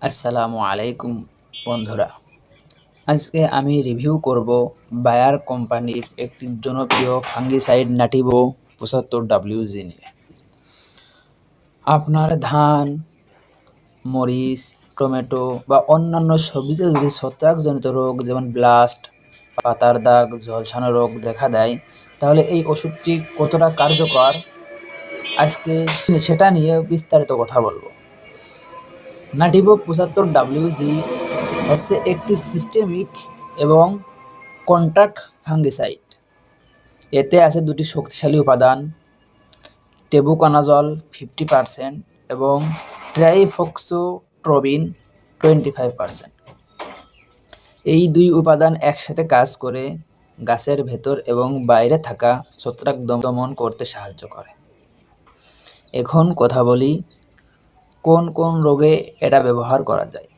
আসসালামু আলাইকুম বন্ধুরা। আজকে আমি রিভিউ করব বায়ার কোম্পানির একটি জনপ্রিয় ফাঙ্গিসাইড নাটিভো 75WG নিয়ে। আপনার ধান, মরিচ, টমেটো বা অন্যান্য সবজিতে যদি ছত্রাকজনিত রোগ যেমন ব্লাস্ট, পাতার দাগ, ঝলসানো রোগ দেখা দেয়, তাহলে এই ওষুধটি কতটা কার্যকর আজকে সেটা নিয়ে বিস্তারিত কথা বলবো। নাটিভো 75WG হচ্ছে একটি সিস্টেমিক এবং কন্ট্যাক্ট ফাঙ্গিসাইড। এতে আছে দুটি শক্তিশালী উপাদান, টেবুকনাজল 50% এবং ট্রাইফক্সোট্রোবিন 25%। এই দুই উপাদান একসাথে কাজ করে গাছের ভেতর এবং বাইরে থাকা ছত্রাক দমন করতে সাহায্য করে। এখন কথা বলি কোন কোন রোগে এটা ব্যবহার করা যায়।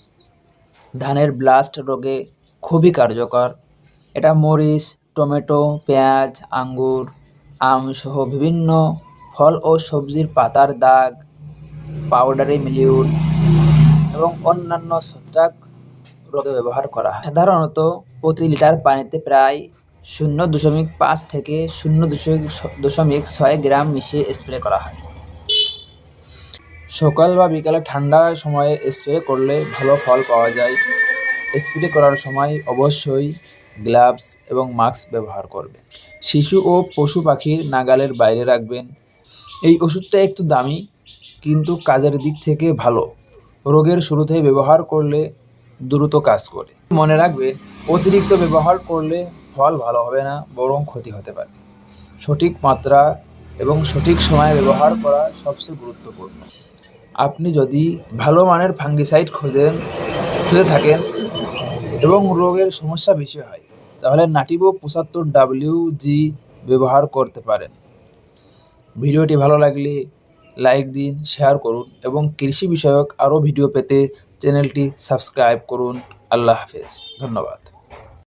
ধানের ব্লাস্ট রোগে খুবই কার্যকর। এটা মরিচ, টমেটো, পেঁয়াজ, আঙ্গুর, আম সহ বিভিন্ন ফল ও সবজির পাতার দাগ, পাউডারি মিলিউড এবং অন্যান্য ছত্রাক রোগে ব্যবহার করা হয়। সাধারণত প্রতি লিটার পানিতে প্রায় 0.5 থেকে 0.6 গ্রাম মিশিয়ে স্প্রে করা হয়। সকাল বা বিকালে ঠান্ডা সময়ে স্প্রে করলে ভালো ফল পাওয়া যায়। স্প্রে করার সময় অবশ্যই গ্লাভস এবং মাস্ক ব্যবহার করবেন। শিশু ও পশু পাখির নাগালের বাইরে রাখবেন। এই ওষুধটা একটু দামি কিন্তু কাজের দিক থেকে ভালো। রোগের শুরুতেই ব্যবহার করলে দ্রুত কাজ করে। মনে রাখবেন, অতিরিক্ত ব্যবহার করলে ফল ভালো হবে না, বরং ক্ষতি হতে পারে। সঠিক মাত্রা এবং সঠিক সময়ে ব্যবহার করা সবচেয়ে গুরুত্বপূর্ণ। আপনি যদি ভালো মানের ফাঙ্গিসাইড খুঁজে থাকেন এবং রোগের সমস্যা বেশি হয়, তাহলে নাটিভো 75WG ব্যবহার করতে পারেন। ভিডিওটি ভালো লাগলে লাইক দিন, শেয়ার করুন এবং কৃষি বিষয়ক আরও ভিডিও পেতে চ্যানেলটি সাবস্ক্রাইব করুন। আল্লাহ হাফেজ, ধন্যবাদ।